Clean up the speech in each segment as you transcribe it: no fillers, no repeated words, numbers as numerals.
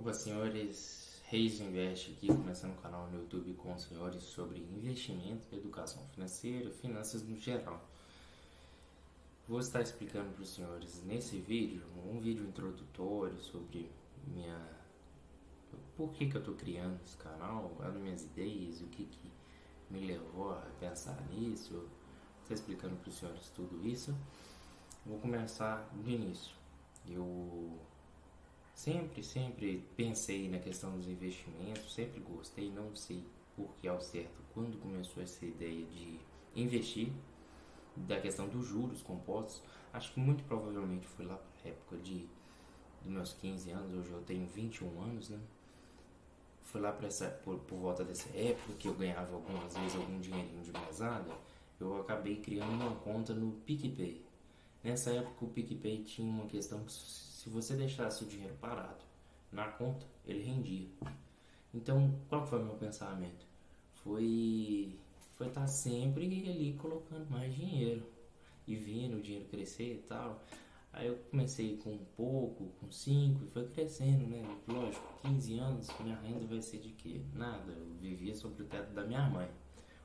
Opa, senhores, Reis Invest aqui, começando um canal no YouTube com os senhores sobre investimento, educação financeira, finanças no geral. Vou estar explicando para os senhores nesse vídeo, um vídeo introdutório sobre por que eu estou criando esse canal, as minhas ideias, o que me levou a pensar nisso. Vou estar explicando para os senhores tudo isso. Vou começar do início. Eu sempre pensei na questão dos investimentos, sempre gostei, não sei por que ao certo quando começou essa ideia de investir, da questão dos juros compostos. Acho que muito provavelmente foi lá para a época dos meus 15 anos, hoje eu tenho 21 anos, né? Foi lá por volta dessa época que eu ganhava algumas vezes algum dinheirinho de mesada, eu acabei criando uma conta no PicPay. Nessa época o PicPay tinha uma questão que se você deixasse o dinheiro parado na conta, ele rendia. Então, qual foi o meu pensamento? Foi estar sempre ali colocando mais dinheiro e vendo o dinheiro crescer e tal. Aí eu comecei com um pouco, com 5 e foi crescendo, né? Lógico, 15 anos, minha renda vai ser de quê? Nada, eu vivia sobre o teto da minha mãe.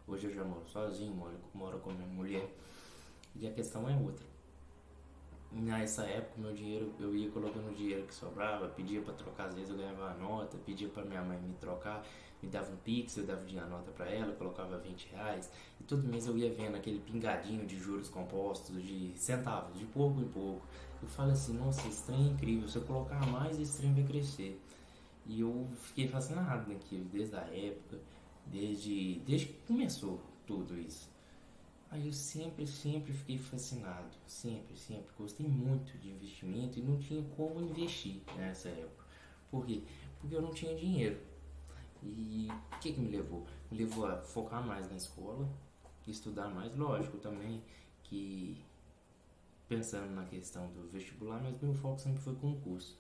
Hoje eu já moro sozinho, moro com a minha mulher. E a questão é outra. Nessa época, meu dinheiro, eu ia colocando o dinheiro que sobrava, pedia para trocar, às vezes eu ganhava a nota, pedia para minha mãe me trocar, me dava um pix, eu dava a nota para ela, colocava R$ 20, e todo mês eu ia vendo aquele pingadinho de juros compostos, de centavos, de pouco em pouco. Eu falo assim, nossa, esse trem é incrível, se eu colocar mais, esse trem vai crescer. E eu fiquei fascinado naquilo, desde a época, desde que começou tudo isso. Aí eu sempre fiquei fascinado, sempre, gostei muito de investimento e não tinha como investir nessa época. Por quê? Porque eu não tinha dinheiro. E o que me levou? Me levou a focar mais na escola, estudar mais, lógico também que pensando na questão do vestibular, mas meu foco sempre foi concurso.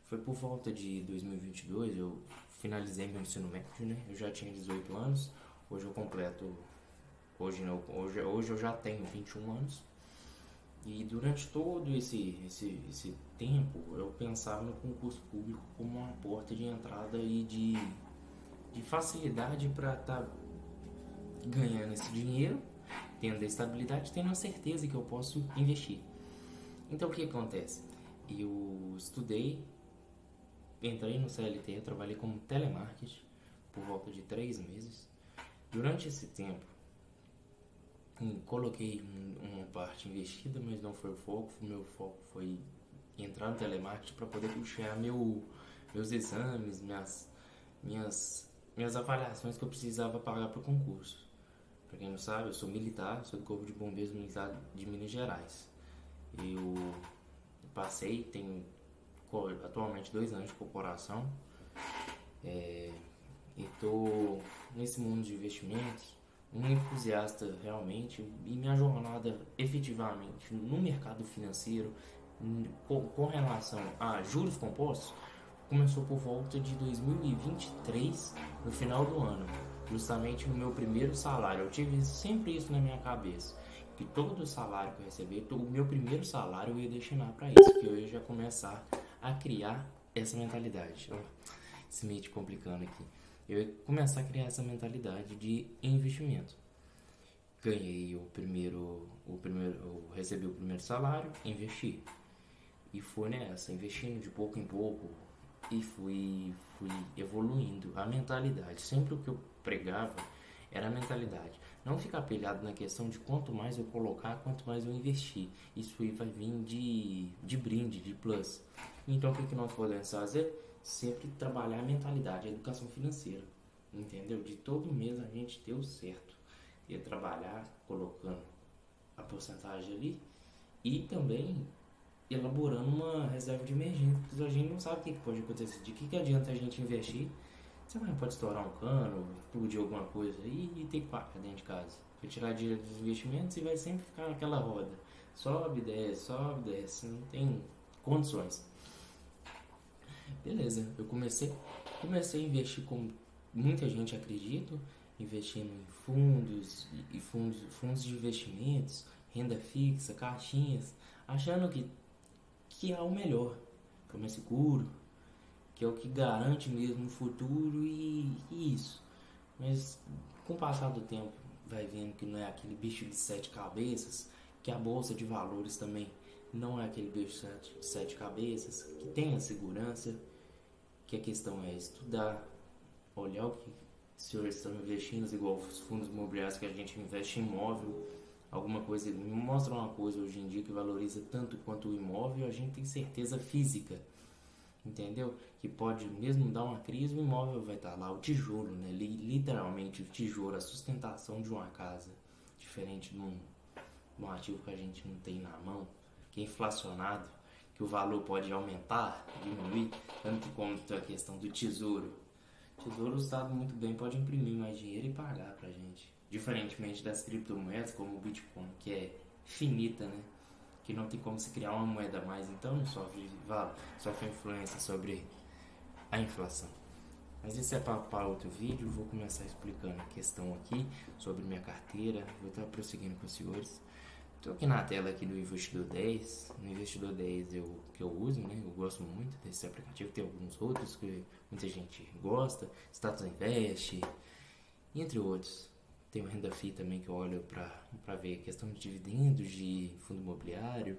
Foi por volta de 2022, eu finalizei meu ensino médio, né? Eu já tinha 18 anos, hoje eu completo. Hoje eu já tenho 21 anos e durante todo esse tempo eu pensava no concurso público como uma porta de entrada e de facilidade para estar ganhando esse dinheiro, tendo a estabilidade, tendo a certeza que eu posso investir. Então o que acontece? Eu estudei, entrei no CLT, eu trabalhei como telemarketing por volta de 3 meses. Durante esse tempo coloquei uma parte investida, mas não foi o foco. O meu foco foi entrar no telemarketing para poder puxar meus exames, minhas avaliações que eu precisava pagar para o concurso. Para quem não sabe, eu sou militar, sou do Corpo de Bombeiros Militar de Minas Gerais. Eu passei, tenho atualmente 2 anos de corporação e estou nesse mundo de investimentos, um entusiasta realmente, e minha jornada efetivamente no mercado financeiro com relação a juros compostos começou por volta de 2023, no final do ano, justamente no meu primeiro salário. Eu tive sempre isso na minha cabeça, que todo salário que eu receber, o meu primeiro salário eu ia destinar para isso, que eu ia já começar a criar essa mentalidade. Esse meio complicando aqui. Eu ia começar a criar essa mentalidade de investimento. Ganhei eu recebi o primeiro salário, investi. E fui nessa, investindo de pouco em pouco e fui evoluindo a mentalidade. Sempre o que eu pregava era a mentalidade. Não ficar pilhado na questão de quanto mais eu colocar, quanto mais eu investir. Isso aí vai vir de brinde, de plus. Então o que nós podemos fazer? Sempre trabalhar a mentalidade, a educação financeira, entendeu? De todo mês a gente ter o certo, e trabalhar colocando a porcentagem ali e também elaborando uma reserva de emergência, porque a gente não sabe o que pode acontecer, de que adianta a gente investir, você pode estourar um cano, explodir alguma coisa e ter que pagar dentro de casa. Vai tirar dinheiro dos investimentos e vai sempre ficar naquela roda, sobe, desce, não tem condições. Beleza, eu comecei a investir como muita gente acredita, investindo em fundos de investimentos, renda fixa, caixinhas, achando que é o melhor, que é o mais seguro, que é o que garante mesmo o futuro e isso. Mas com o passar do tempo, vai vendo que não é aquele bicho de sete cabeças, que a bolsa de valores também não é aquele bicho de sete cabeças, que tem a segurança, que a questão é estudar, olhar o que os senhores estão investindo, igual os fundos imobiliários que a gente investe em imóvel, alguma coisa, me mostra uma coisa hoje em dia que valoriza tanto quanto o imóvel, a gente tem certeza física, entendeu? Que pode mesmo dar uma crise, o imóvel vai estar lá, o tijolo, né? Literalmente o tijolo, a sustentação de uma casa, diferente de um ativo que a gente não tem na mão, que é inflacionado, que o valor pode aumentar, diminuir, tanto como a questão do tesouro. O tesouro, o Estado muito bem pode imprimir mais dinheiro e pagar pra gente. Diferentemente das criptomoedas, como o Bitcoin, que é finita, né? Que não tem como se criar uma moeda a mais, então não sofre influência sobre a inflação. Mas isso é para outro vídeo, vou começar explicando a questão aqui sobre minha carteira, vou estar prosseguindo com os senhores. Estou aqui na tela aqui do Investidor 10, no Investidor 10 que eu uso, né? Eu gosto muito desse aplicativo, tem alguns outros que muita gente gosta, Status Invest, entre outros. Tem o Renda FI também que eu olho para ver a questão de dividendos de fundo imobiliário.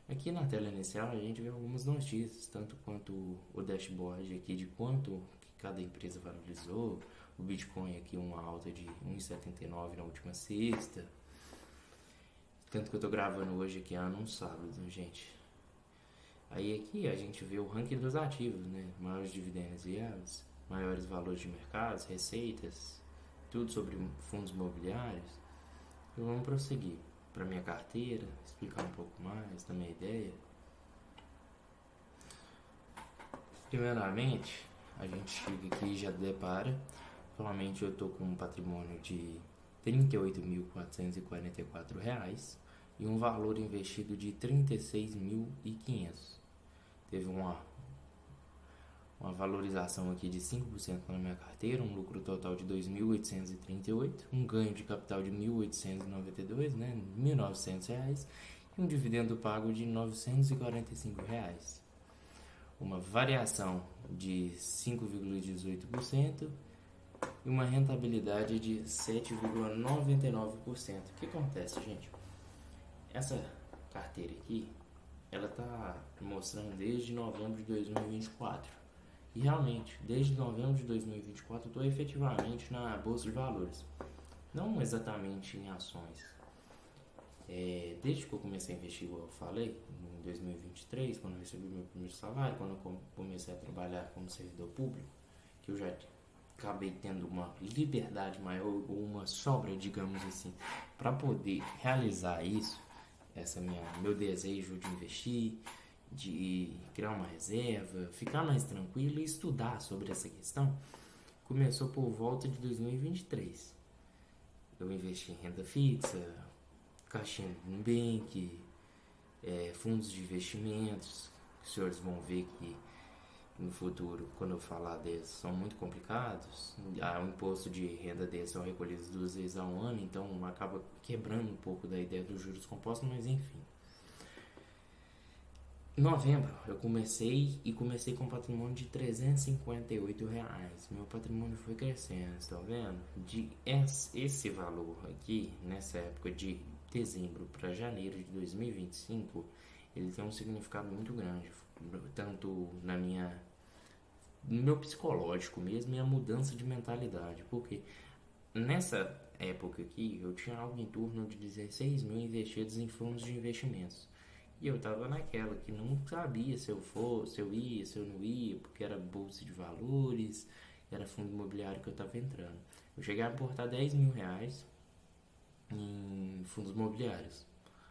Aqui na tela inicial a gente vê algumas notícias, tanto quanto o dashboard aqui de quanto que cada empresa valorizou. O Bitcoin aqui uma alta de 1,79 na última sexta. Tanto que eu tô gravando hoje aqui num sábado, gente. Aí aqui a gente vê o ranking dos ativos, né? Maiores dividendos yields, maiores valores de mercados, receitas, tudo sobre fundos imobiliários. E vamos prosseguir para minha carteira, explicar um pouco mais da minha ideia. Primeiramente, a gente chega aqui e já depara. Atualmente eu estou com um patrimônio de R$ 38.444 e um valor investido de R$ 36.500. Teve uma valorização aqui de 5% na minha carteira, um lucro total de 2.838, um ganho de capital de 1.892, né, R$ 1.900, e um dividendo pago de R$ 945. Uma variação de 5,18% e uma rentabilidade de 7,99%. O que acontece, gente? Essa carteira aqui, ela tá mostrando desde novembro de 2024. E realmente, desde novembro de 2024, eu estou efetivamente na Bolsa de Valores. Não exatamente em ações. Desde que eu comecei a investir, igual eu falei, em 2023, quando eu recebi meu primeiro salário, quando eu comecei a trabalhar como servidor público, que eu já acabei tendo uma liberdade maior, ou uma sobra, digamos assim, para poder realizar isso, meu desejo de investir, de criar uma reserva, ficar mais tranquilo e estudar sobre essa questão, começou por volta de 2023. Eu investi em renda fixa, caixinha do Nubank, fundos de investimentos, que os senhores vão ver que no futuro, quando eu falar deles, são muito complicados. O imposto de renda deles são recolhidos 2 vezes ao ano, então acaba quebrando um pouco da ideia dos juros compostos, mas enfim. Em novembro eu comecei com um patrimônio de R$ 358. Meu patrimônio foi crescendo, estão vendo? Esse valor aqui, nessa época de dezembro para janeiro de 2025, ele tem um significado muito grande, tanto no meu psicológico mesmo e a mudança de mentalidade, porque nessa época aqui eu tinha algo em torno de 16 mil investidos em fundos de investimentos. E eu tava naquela que não sabia se eu ia, se eu não ia, porque era bolsa de valores, era fundo imobiliário que eu tava entrando. Eu cheguei a aportar R$ 10.000 em fundos imobiliários.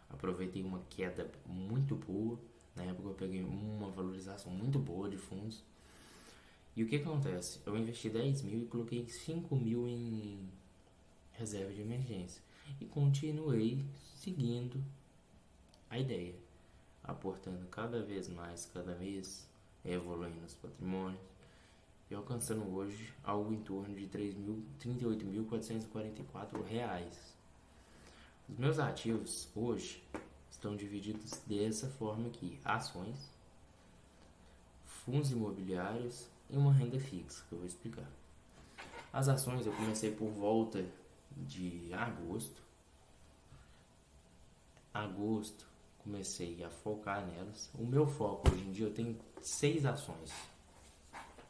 Aproveitei uma queda muito boa. Na época eu peguei uma valorização muito boa de fundos. E o que acontece? Eu investi 10 mil e coloquei 5 mil em reserva de emergência. E continuei seguindo a ideia, aportando cada vez mais, cada mês, evoluindo os patrimônios e alcançando hoje algo em torno de R$ 38.444. Os meus ativos hoje estão divididos dessa forma aqui: ações, fundos imobiliários e uma renda fixa, que eu vou explicar. As ações eu comecei por volta de agosto. Comecei a focar nelas. O meu foco hoje em dia eu tenho 6 ações.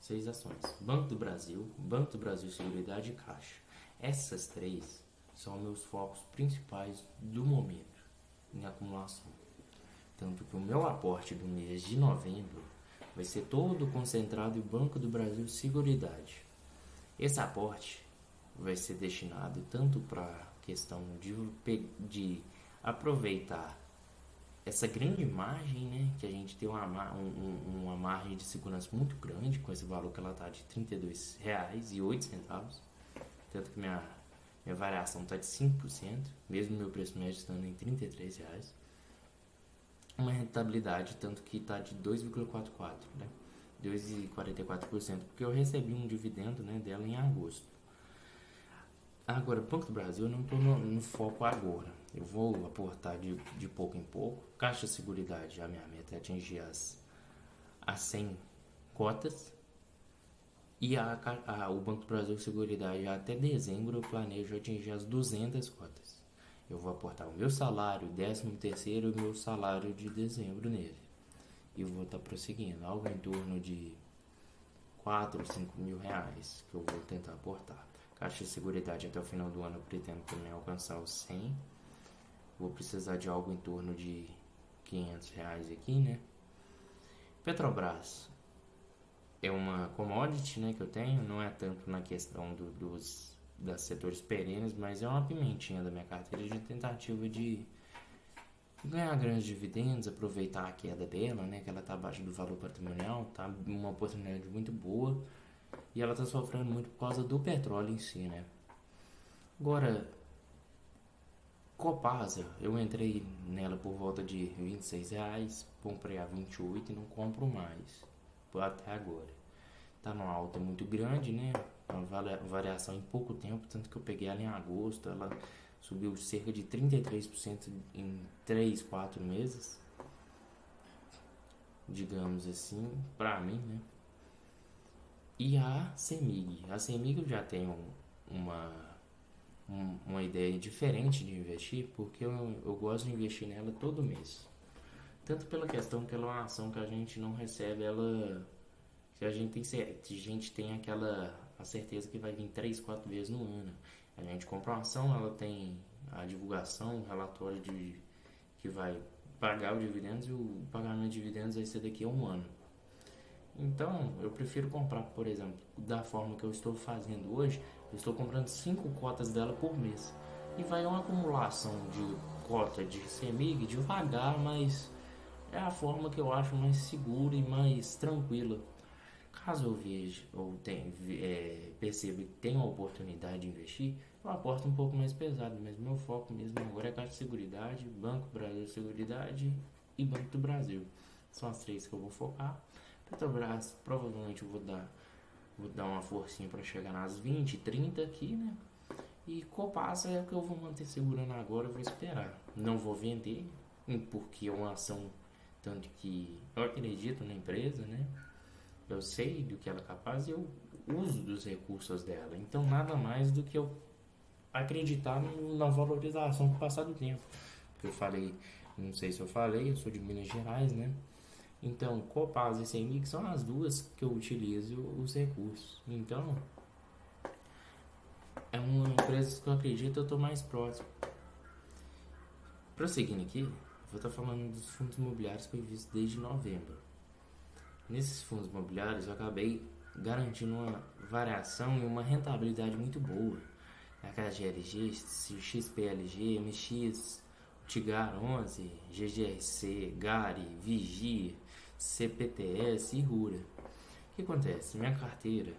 6 ações. Banco do Brasil Seguridade e Caixa. Essas 3 são meus focos principais do momento em acumulação. Tanto que o meu aporte do mês de novembro vai ser todo concentrado em Banco do Brasil Seguridade. Esse aporte vai ser destinado tanto para a questão de aproveitar essa grande margem, né, que a gente tem uma margem de segurança muito grande, com esse valor que ela está de R$ 32,08, tanto que minha variação está de 5%, mesmo meu preço médio estando em R$ 33,00, uma rentabilidade tanto que está de 2,44%, né, 2,44%, porque eu recebi um dividendo, né, dela em agosto. Agora, Banco do Brasil eu não estou no foco agora. Eu vou aportar de pouco em pouco. Caixa de Seguridade, a minha meta é atingir as 100 cotas. E o Banco do Brasil Seguridade, até dezembro, eu planejo atingir as 200 cotas. Eu vou aportar o meu salário, 13º e o meu salário de dezembro nele. E eu vou estar prosseguindo, algo em torno de 4 ou 5 mil reais que eu vou tentar aportar. Caixa de Seguridade, até o final do ano eu pretendo também alcançar os 100. Vou precisar de algo em torno de R$ 500 aqui, né? Petrobras é uma commodity, né, que eu tenho. Não é tanto na questão dos setores perenes, mas é uma pimentinha da minha carteira de tentativa de ganhar grandes dividendos, aproveitar a queda dela, né, que ela está abaixo do valor patrimonial. Tá uma oportunidade muito boa. E ela está sofrendo muito por causa do petróleo em si, né? Agora, Copasa, eu entrei nela por volta de R$ 26,00, comprei a 28 e não compro mais, até agora. Tá numa alta muito grande, né? Uma variação em pouco tempo, tanto que eu peguei ela em agosto, ela subiu cerca de 33% em 3, 4 meses. Digamos assim, pra mim, né? E a CEMIG eu já tenho uma ideia diferente de investir, porque eu gosto de investir nela todo mês. Tanto pela questão que ela é uma ação que a gente não recebe, que a gente tem a certeza que vai vir 3, 4 vezes no ano. A gente compra uma ação, ela tem a divulgação, o relatório que vai pagar os dividendos, e o pagamento de dividendos vai ser daqui a um ano. Então, eu prefiro comprar, por exemplo, da forma que eu estou fazendo hoje. Eu estou comprando 5 cotas dela por mês. E vai uma acumulação de cota de CEMIG devagar, mas é a forma que eu acho mais segura e mais tranquila. Caso eu veja ou perceba que tenho a oportunidade de investir, eu aporto um pouco mais pesado. Mas meu foco mesmo agora é Caixa de Seguridade, Banco Brasil Seguridade e Banco do Brasil. São as 3 que eu vou focar. Petrobras, provavelmente eu vou dar uma forcinha para chegar nas 20, 30 aqui, né? E Copasa é o que eu vou manter segurando agora, eu vou esperar. Não vou vender, porque é uma ação, tanto que eu acredito na empresa, né? Eu sei do que ela é capaz e eu uso dos recursos dela. Então, nada mais do que eu acreditar na valorização com o passar do tempo. Porque eu falei, não sei se eu falei, eu sou de Minas Gerais, né? Então, Copasa e CEMIG são as duas que eu utilizo os recursos. Então, é uma empresa que eu acredito eu estou mais próximo. Prosseguindo aqui, vou estar falando dos fundos imobiliários que eu invisto desde novembro. Nesses fundos imobiliários, eu acabei garantindo uma variação e uma rentabilidade muito boa. Aquelas GLG, XPLG, MX, Tigar 11, GGRC, GARI, Vigia, CPTS e RURA. O que acontece? Minha carteira,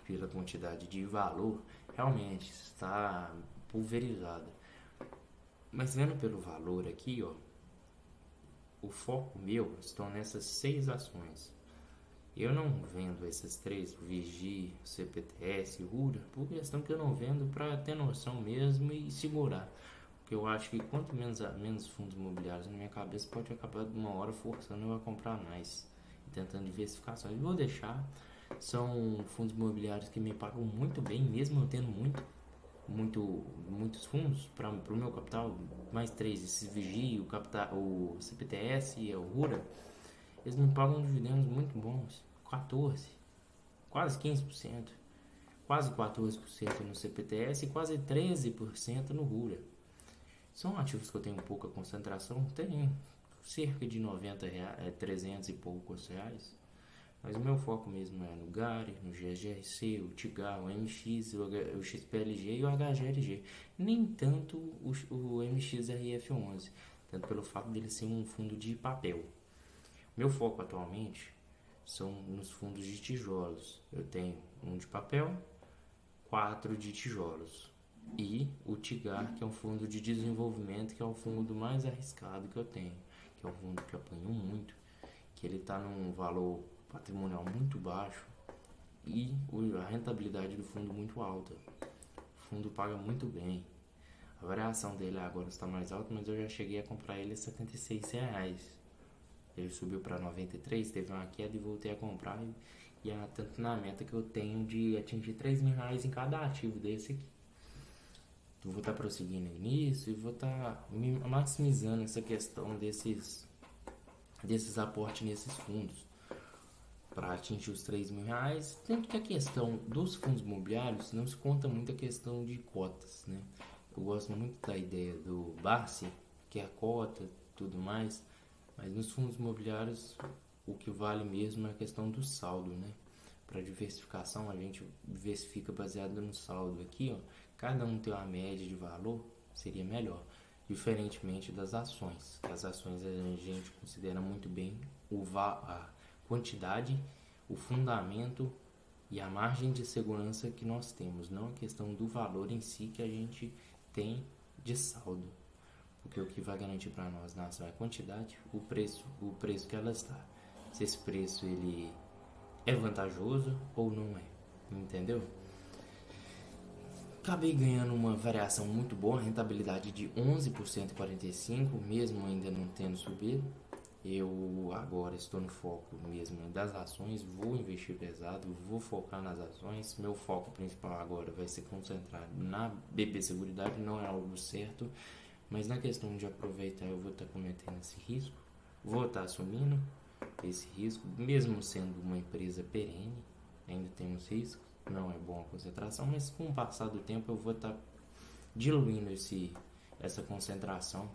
pela quantidade de valor, realmente está pulverizada. Mas vendo pelo valor aqui, ó, o foco meu estão nessas 6 ações. Eu não vendo essas 3, Vigia, CPTS, RURA, por questão que eu não vendo para ter noção mesmo e segurar. Porque eu acho que quanto menos fundos imobiliários na minha cabeça, pode acabar de uma hora forçando eu a comprar mais. tentando diversificações. Vou deixar. São fundos imobiliários que me pagam muito bem, mesmo eu tendo muitos fundos para o meu capital, mais três, esses Vigi, o CPTS e o Rura, eles me pagam dividendos muito bons, 14, quase 15%, quase 14% no CPTS e quase 13% no Rura. São ativos que eu tenho pouca concentração, tenho cerca de 90 reais, 300 e poucos reais. Mas o meu foco mesmo é no GARI, no GGRC, o TIGAR, o MX, o XPLG e o HGLG. Nem tanto o MXRF11, tanto pelo fato dele ser um fundo de papel. Meu foco atualmente são nos fundos de tijolos. Eu tenho um de papel, 4 de tijolos. E o TIGAR, que é um fundo de desenvolvimento, que é o fundo mais arriscado que eu tenho, que é um fundo que apanhou muito, que ele está num valor patrimonial muito baixo e a rentabilidade do fundo muito alta. O fundo paga muito bem. A variação dele agora está mais alta, mas eu já cheguei a comprar ele a R$76. Ele subiu para 93, teve uma queda e voltei a comprar. E é tanto na meta que eu tenho de atingir R$3.000 em cada ativo desse aqui. Eu vou estar prosseguindo nisso e vou estar maximizando essa questão desses aportes nesses fundos para atingir os R$3.000. Tanto que a questão dos fundos imobiliários não se conta muito a questão de cotas, né? Eu gosto muito da ideia do Barsi, que é a cota e tudo mais, mas nos fundos imobiliários o que vale mesmo é a questão do saldo, né? Para diversificação a gente diversifica baseado no saldo aqui, ó. Cada um tem uma média de valor, seria melhor. Diferentemente das ações, que as ações a gente considera muito bem a quantidade, o fundamento e a margem de segurança que nós temos, não a questão do valor em si que a gente tem de saldo. Porque o que vai garantir para nós na ação é a quantidade, o preço que ela está. Se esse preço ele é vantajoso ou não é, entendeu? Acabei ganhando uma variação muito boa, rentabilidade de 11% e 45%, mesmo ainda não tendo subido. Eu agora estou no foco mesmo das ações, vou investir pesado, vou focar nas ações. Meu foco principal agora vai ser concentrado na BB Seguridade, não é algo certo, mas na questão de aproveitar eu vou estar cometendo esse risco, vou estar assumindo esse risco, mesmo sendo uma empresa perene, ainda temos riscos. Não é bom a concentração, mas com o passar do tempo eu vou estar diluindo essa concentração.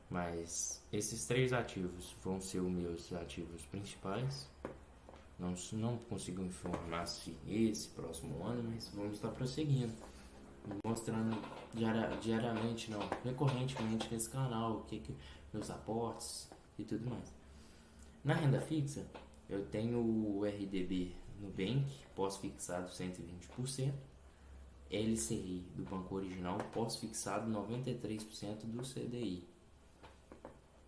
Mas esses 3 ativos vão ser os meus ativos principais. Não consigo informar se esse próximo ano, mas vamos estar prosseguindo, mostrando diariamente, não, recorrentemente nesse canal, meus aportes e tudo mais. Na renda fixa, eu tenho o RDB Nubank, pós-fixado 120%, LCI do Banco Original, pós-fixado 93% do CDI.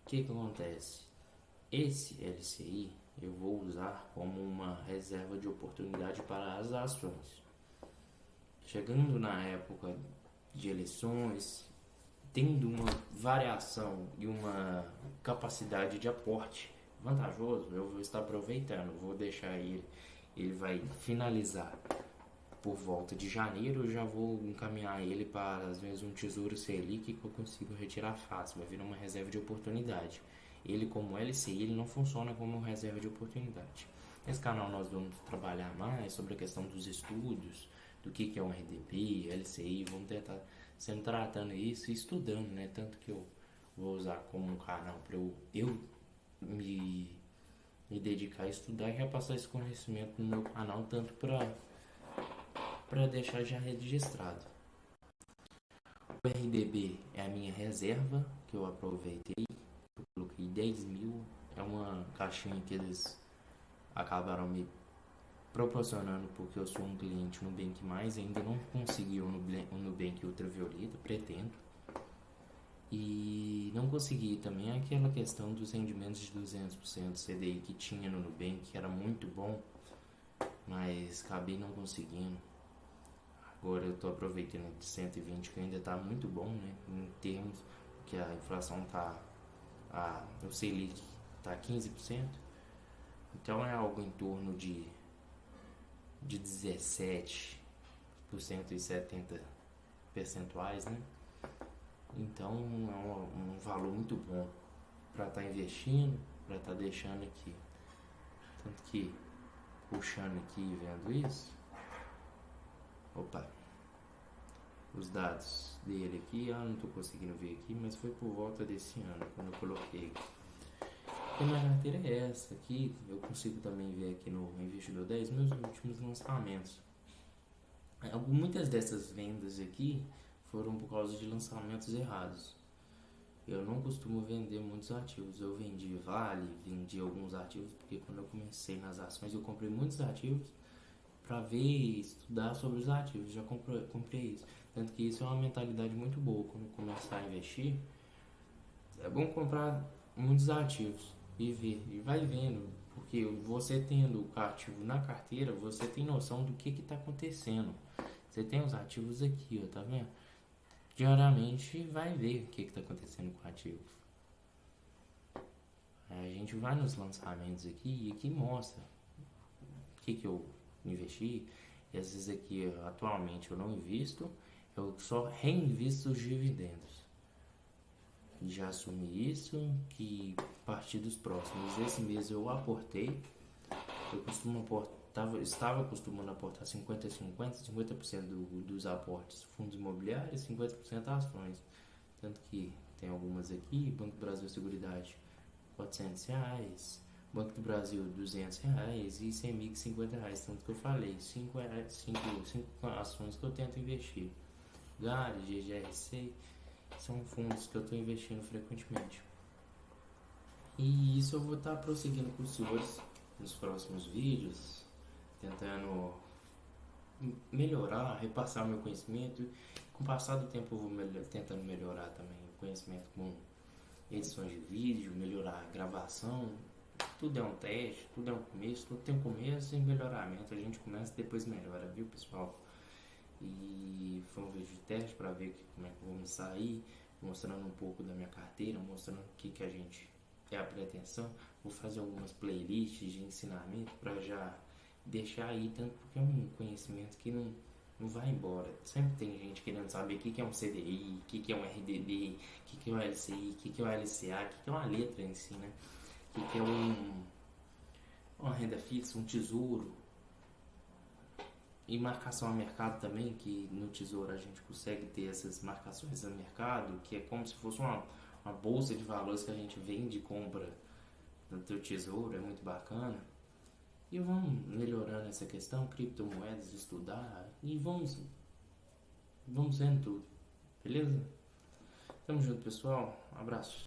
O que acontece? Esse LCI eu vou usar como uma reserva de oportunidade para as ações. Chegando na época de eleições, tendo uma variação e uma capacidade de aporte vantajoso, eu vou estar aproveitando, vou deixar ele vai finalizar por volta de janeiro, eu já vou encaminhar ele para às vezes um Tesouro Selic que eu consigo retirar fácil, vai virar uma reserva de oportunidade. Ele como LCI, ele não funciona como reserva de oportunidade. Nesse canal nós vamos trabalhar mais sobre a questão dos estudos, do que é um RDB, LCI, vamos tentar sempre tratando isso e estudando, né? Tanto que eu vou usar como um canal para eu me dedicar a estudar e repassar esse conhecimento no meu canal, tanto para deixar já registrado. O RDB é a minha reserva, que eu aproveitei, eu coloquei 10 mil, é uma caixinha que eles acabaram me proporcionando porque eu sou um cliente Nubank+, ainda não consegui o Nubank Ultravioleta, pretendo. E não consegui também aquela questão dos rendimentos de 200% CDI que tinha no Nubank, que era muito bom, mas acabei não conseguindo. Agora eu estou aproveitando de 120, que ainda está muito bom, né? Em termos que a inflação o Selic está 15%, Então é algo em torno de 17% e 70 percentuais, né? Então é um valor muito bom para estar investindo, para estar deixando aqui. Tanto que, puxando aqui e vendo isso, opa, os dados dele aqui, não estou conseguindo ver aqui, mas foi por volta desse ano, quando eu coloquei. E minha carteira é essa aqui, eu consigo também ver aqui no Investidor 10 meus últimos lançamentos. Muitas dessas vendas aqui foram por causa de lançamentos errados. Eu não costumo vender muitos ativos. Eu vendi Vale, vendi alguns ativos, porque quando eu comecei nas ações eu comprei muitos ativos para ver e estudar sobre os ativos. Já comprei isso. Tanto que isso é uma mentalidade muito boa. Quando começar a investir, é bom comprar muitos ativos e ver. E vai vendo. Porque você tendo o ativo na carteira, você tem noção do que está acontecendo. Você tem os ativos aqui, ó, tá vendo? Diariamente vai ver o que está acontecendo com o ativo. A gente vai nos lançamentos aqui e aqui mostra o que eu investi. E às vezes aqui atualmente eu não invisto, eu só reinvisto os dividendos. Já assumi isso, que a partir dos próximos, esse mês eu aportei. Eu costumo aportar, estava acostumando a aportar 50% dos aportes fundos imobiliários, 50% ações. Tanto que tem algumas aqui, Banco do Brasil Seguridade R$400, Banco do Brasil R$200 e CEMIG R$50. Tanto que eu falei, 5 ações que eu tento investir. GARI, GGRC, são fundos que eu estou investindo frequentemente. E isso eu vou estar prosseguindo com os senhores nos próximos vídeos, tentando melhorar, repassar o meu conhecimento. Com o passar do tempo eu vou tentando melhorar também o conhecimento com edições de vídeo, melhorar a gravação. Tudo é um teste, tudo é um começo, tudo tem um começo e melhoramento. A gente começa e depois melhora, viu, pessoal? E foi um vídeo de teste para ver como é que eu vou me sair, mostrando um pouco da minha carteira, mostrando o que a gente é a pretensão. Vou fazer algumas playlists de ensinamento para já deixar aí, tanto porque é um conhecimento que não vai embora. Sempre tem gente querendo saber o que é um CDI, o que é um RDD, o que é um LCI, o que é um LCA, o que é uma letra em si, né? O que é uma renda fixa, um tesouro. E marcação a mercado também, que no tesouro a gente consegue ter essas marcações a mercado, que é como se fosse uma bolsa de valores que a gente vende e compra no teu tesouro, é muito bacana. E vamos melhorando essa questão, criptomoedas, estudar, e vamos vendo tudo, beleza? Tamo junto, pessoal, abraço.